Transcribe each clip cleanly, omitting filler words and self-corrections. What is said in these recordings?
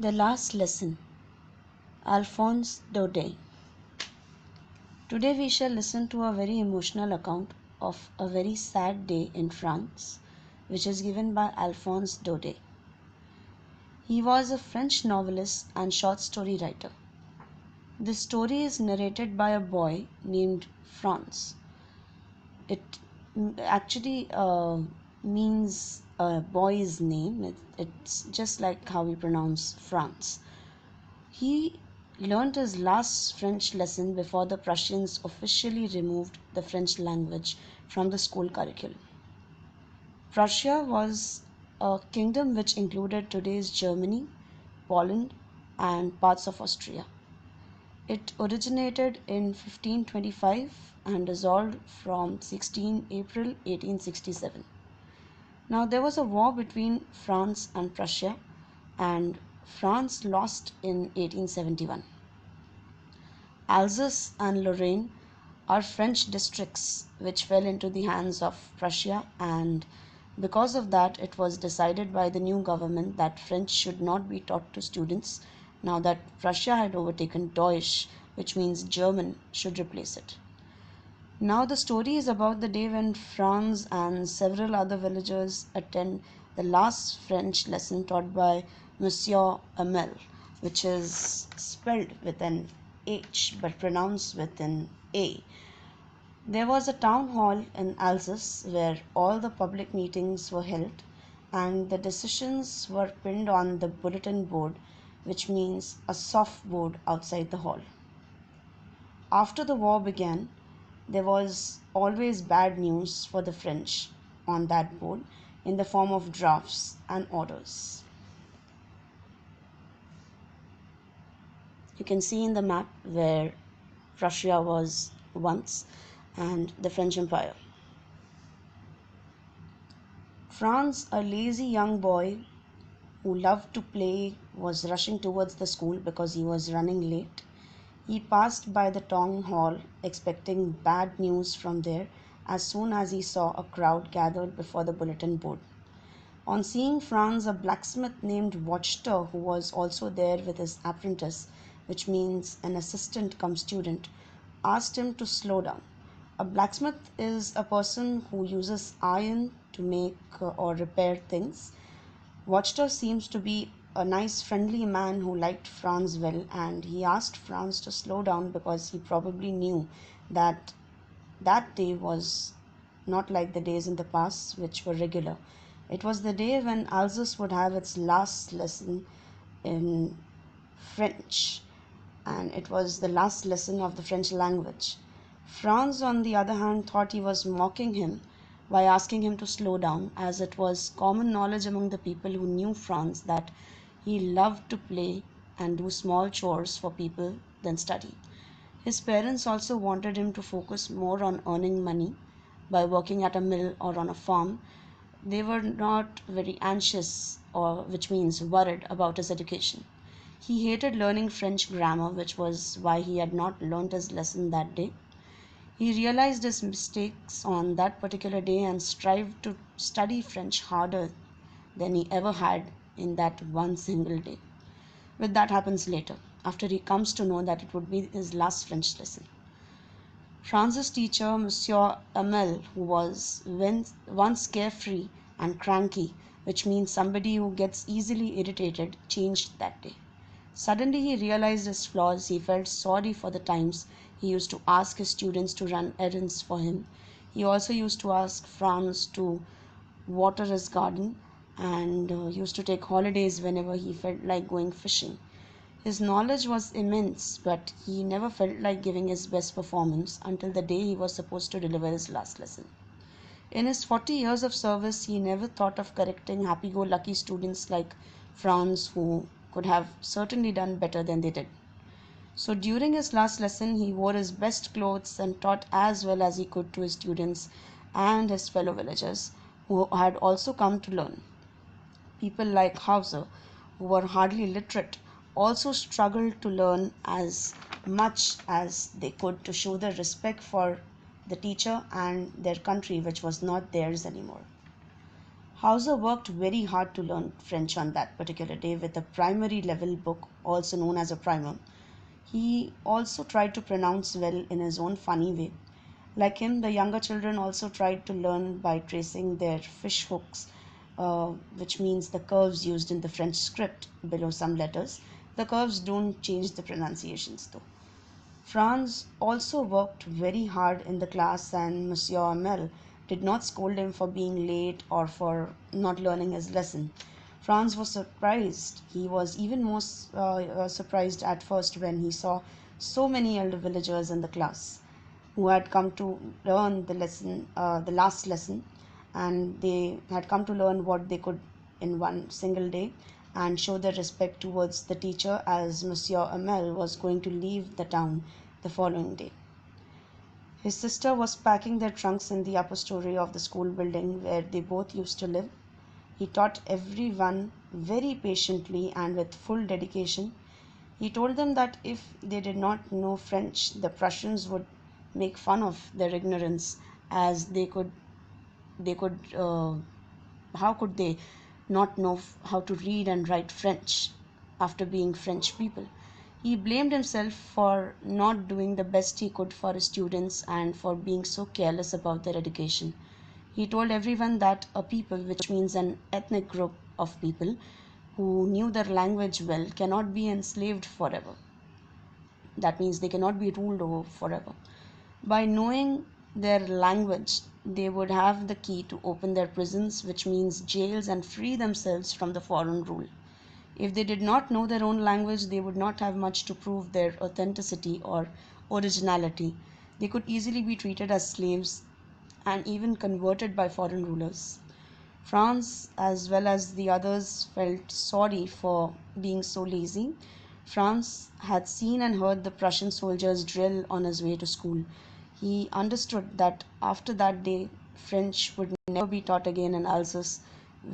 The last lesson, Alphonse Daudet. Today we shall listen to a very emotional account of a very sad day in France, which is given by Alphonse Daudet. He was a French novelist and short story writer. This story is narrated by a boy named Franz. It actually means a boy's name. It's just like how we pronounce France. He learnt his last French lesson before the Prussians officially removed the French language from the school curriculum. Prussia was a kingdom which included today's Germany, Poland, and parts of Austria. It originated in 1525 and dissolved from 16 April 1867. Now there was a war between France and Prussia, and France lost in 1871. Alsace and Lorraine are French districts which fell into the hands of Prussia, and because of that it was decided by the new government that French should not be taught to students now that Prussia had overtaken Deutsch, which means German, should replace it. Now the story is about the day when Franz and several other villagers attend the last French lesson taught by Monsieur Hamel, which is spelled with an H but pronounced with an A. There was a town hall in Alsace where all the public meetings were held and the decisions were pinned on the bulletin board, which means a soft board outside the hall. After the war began, there was always bad news for the French on that board in the form of drafts and orders. You can see in the map where Prussia was once and the French Empire. Franz, a lazy young boy who loved to play, was rushing towards the school because he was running late. He passed by the town hall expecting bad news from there as soon as he saw a crowd gathered before the bulletin board. On seeing Franz, a blacksmith named Watchter, who was also there with his apprentice, which means an assistant cum student, asked him to slow down. A blacksmith is a person who uses iron to make or repair things. Watchter seems to be a nice friendly man who liked Franz well, and he asked Franz to slow down because he probably knew that that day was not like the days in the past which were regular. It was the day when Alsace would have its last lesson in French, and it was the last lesson of the French language. Franz, on the other hand, thought he was mocking him by asking him to slow down, as it was common knowledge among the people who knew Franz that he loved to play and do small chores for people than study. His parents also wanted him to focus more on earning money by working at a mill or on a farm. They were not very anxious, or which means worried, about his education. He hated learning French grammar, which was why he had not learnt his lesson that day. He realized his mistakes on that particular day and strived to study French harder than he ever had in that one single day. But that happens later, after he comes to know that it would be his last French lesson. Franz's teacher, Monsieur Hamel, who was once carefree and cranky, which means somebody who gets easily irritated, changed that day. Suddenly he realized his flaws. He felt sorry for the times he used to ask his students to run errands for him. He also used to ask Franz to water his garden and used to take holidays whenever he felt like going fishing. His knowledge was immense, but he never felt like giving his best performance until the day he was supposed to deliver his last lesson. In his 40 years of service, he never thought of correcting happy-go-lucky students like Franz, who could have certainly done better than they did. So during his last lesson, he wore his best clothes and taught as well as he could to his students and his fellow villagers who had also come to learn. People like Hauser, who were hardly literate, also struggled to learn as much as they could to show their respect for the teacher and their country, which was not theirs anymore. Hauser worked very hard to learn French on that particular day with a primary level book, also known as a primer. He also tried to pronounce well in his own funny way. Like him, the younger children also tried to learn by tracing their fish hooks, which means the curves used in the French script below some letters. The curves don't change the pronunciations though. Franz also worked very hard in the class, and Monsieur Hamel did not scold him for being late or for not learning his lesson. Franz was surprised. He was even more surprised at first when he saw so many elder villagers in the class who had come to learn the last lesson, and they had come to learn what they could in one single day and show their respect towards the teacher as Monsieur Hamel was going to leave the town the following day. His sister was packing their trunks in the upper story of the school building where they both used to live. He taught everyone very patiently and with full dedication. He told them that if they did not know French, the Prussians would make fun of their ignorance, as they could how could they not know how to read and write French after being French people. He blamed himself for not doing the best he could for his students and for being so careless about their education. He told everyone that a people, which means an ethnic group of people who knew their language well, cannot be enslaved forever. That means they cannot be ruled over forever. By knowing their language, they would have the key to open their prisons, which means jails, and free themselves from the foreign rule. If they did not know their own language, they would not have much to prove their authenticity or originality. They could easily be treated as slaves and even converted by foreign rulers. Franz, as well as the others, felt sorry for being so lazy. Franz had seen and heard the Prussian soldiers drill on his way to school. He understood that after that day, French would never be taught again in Alsace.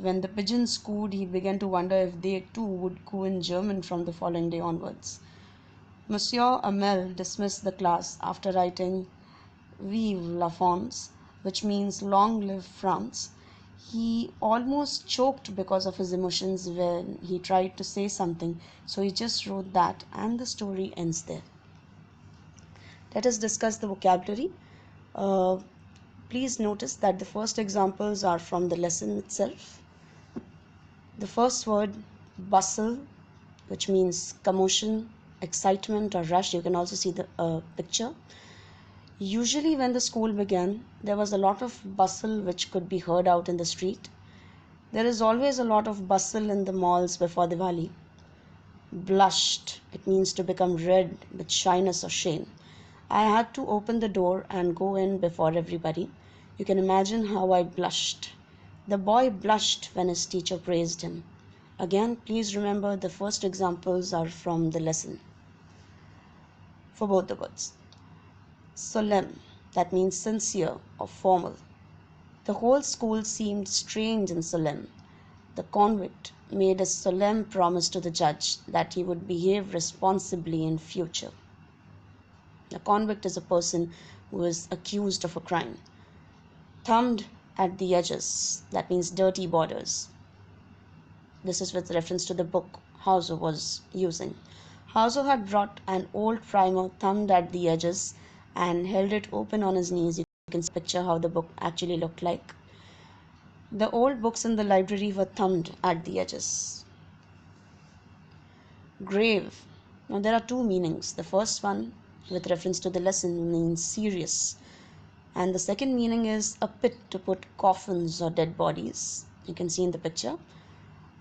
When the pigeons cooed, he began to wonder if they too would coo in German from the following day onwards. Monsieur Hamel dismissed the class after writing Vive la France, which means Long live France. He almost choked because of his emotions when he tried to say something, so he just wrote that, and the story ends there. Let us discuss the vocabulary. Uh, Please notice that the first examples are from the lesson itself. The first word, bustle, which means commotion, excitement, or rush. You can also see the picture. Usually, when the school began, there was a lot of bustle which could be heard out in the street. There is always a lot of bustle in the malls before Diwali. Blushed, it means to become red with shyness or shame. I had to open the door and go in before everybody. You can imagine how I blushed. The boy blushed when his teacher praised him. Again, please remember the first examples are from the lesson for both the words. Solemn, that means sincere or formal. The whole school seemed strange and solemn. The convict made a solemn promise to the judge that he would behave responsibly in future. A convict is a person who is accused of a crime. Thumbed at the edges, that means dirty borders. This is with reference to the book Hauser was using. Hauser had brought an old primer thumbed at the edges and held it open on his knees. You can picture how the book actually looked like. The old books in the library were thumbed at the edges. Grave. Now there are two meanings. The first one, with reference to the lesson, means serious. And the second meaning is a pit to put coffins or dead bodies. You can see in the picture.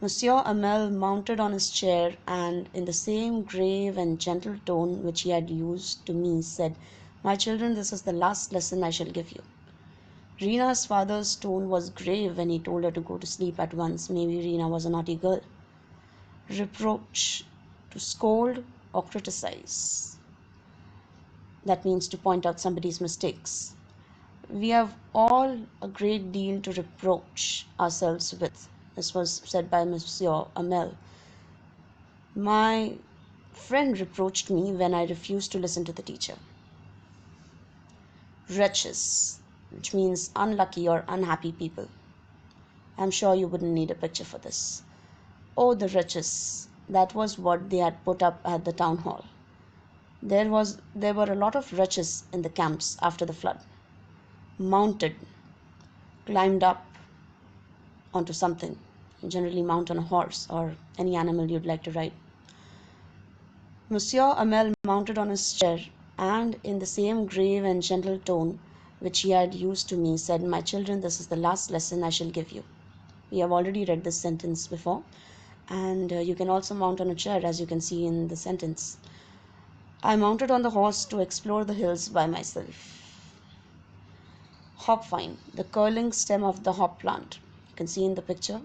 Monsieur Hamel mounted on his chair and, in the same grave and gentle tone which he had used to me, said, "My children, this is the last lesson I shall give you." Reena's father's tone was grave when he told her to go to sleep at once. Maybe Reena was a naughty girl. Reproach, to scold or criticize. That means to point out somebody's mistakes. We have all a great deal to reproach ourselves with. This was said by Monsieur Hamel. My friend reproached me when I refused to listen to the teacher. Wretches, which means unlucky or unhappy people. I'm sure you wouldn't need a picture for this. Oh, the riches! That was what they had put up at the town hall. There were a lot of wretches in the camps after the flood. Mounted, climbed up onto something. You generally mount on a horse or any animal you'd like to ride. Monsieur Hamel mounted on his chair, and in the same grave and gentle tone which he had used to me, said, "My children, this is the last lesson I shall give you." We have already read this sentence before, and you can also mount on a chair, as you can see in the sentence. I mounted on the horse to explore the hills by myself. Hopvine, the curling stem of the hop plant. You can see in the picture.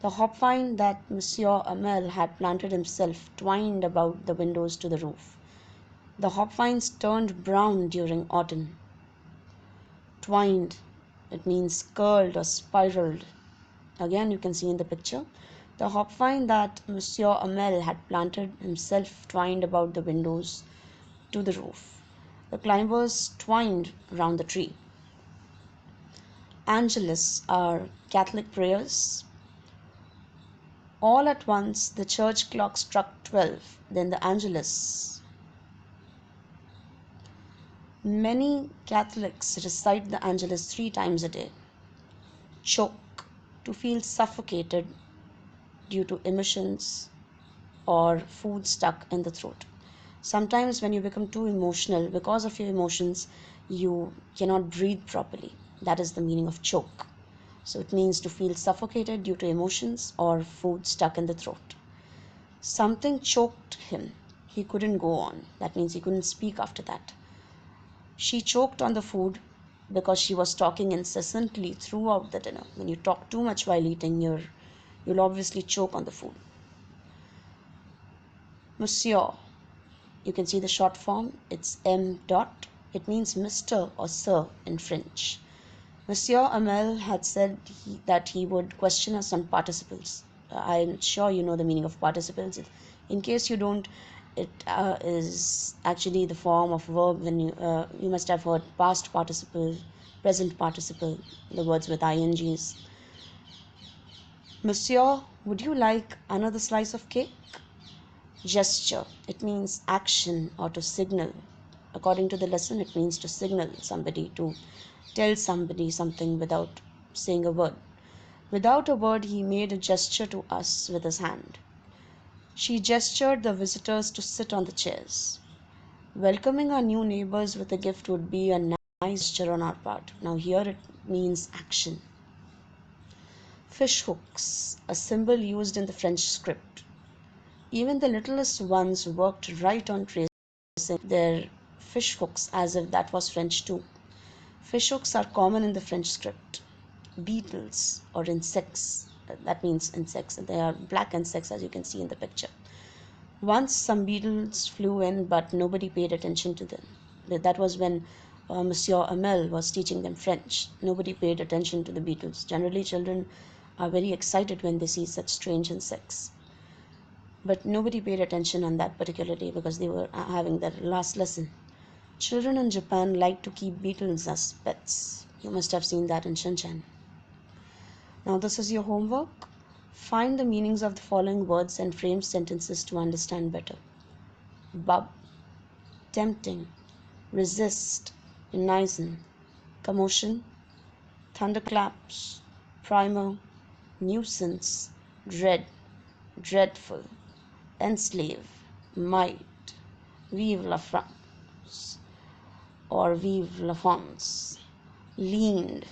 The hopvine that Monsieur Hamel had planted himself twined about the windows to the roof. The hopvines turned brown during autumn. Twined, it means curled or spiraled. Again, you can see in the picture. The hopvine that Monsieur Hamel had planted himself twined about the windows to the roof. The climbers twined round the tree. Angelus are Catholic prayers. All at once the church clock struck 12, then the Angelus. Many Catholics recite the Angelus 3 times a day. Choke, to feel suffocated due to emissions or food stuck in the throat. Sometimes when you become too emotional, because of your emotions, you cannot breathe properly. That is the meaning of choke. So it means to feel suffocated due to emotions or food stuck in the throat. Something choked him. He couldn't go on. That means he couldn't speak after that. She choked on the food because she was talking incessantly throughout the dinner. When you talk too much while eating, you'll obviously choke on the food. Monsieur, you can see the short form. It's M. dot. It means Mr. or Sir in French. Monsieur Hamel had said that he would question us on participles. I'm sure you know the meaning of participles. In case you don't, it is actually the form of verb when you must have heard past participle, present participle, the words with ings. Monsieur, would you like another slice of cake? Gesture. It means action or to signal. According to the lesson, it means to signal somebody, to tell somebody something without saying a word. Without a word, he made a gesture to us with his hand. She gestured the visitors to sit on the chairs. Welcoming our new neighbors with a gift would be a nice gesture on our part. Now here it means action. Fish hooks, a symbol used in the French script. Even the littlest ones worked right on tracing their fish hooks as if that was French too. Fish hooks are common in the French script. Beetles or insects, that means insects, they are black insects as you can see in the picture. Once some beetles flew in, but nobody paid attention to them. That was when Monsieur Hamel was teaching them French. Nobody paid attention to the beetles. Generally, children are very excited when they see such strange insects. But nobody paid attention on that particular day because they were having their last lesson. Children in Japan like to keep beetles as pets. You must have seen that in Shinchan. Now this is your homework. Find the meanings of the following words and frame sentences to understand better. Bub, tempting, resist, unison, commotion, thunderclaps, primer, nuisance, dread, dreadful, enslave, might, vive la France or vive la France, leaned,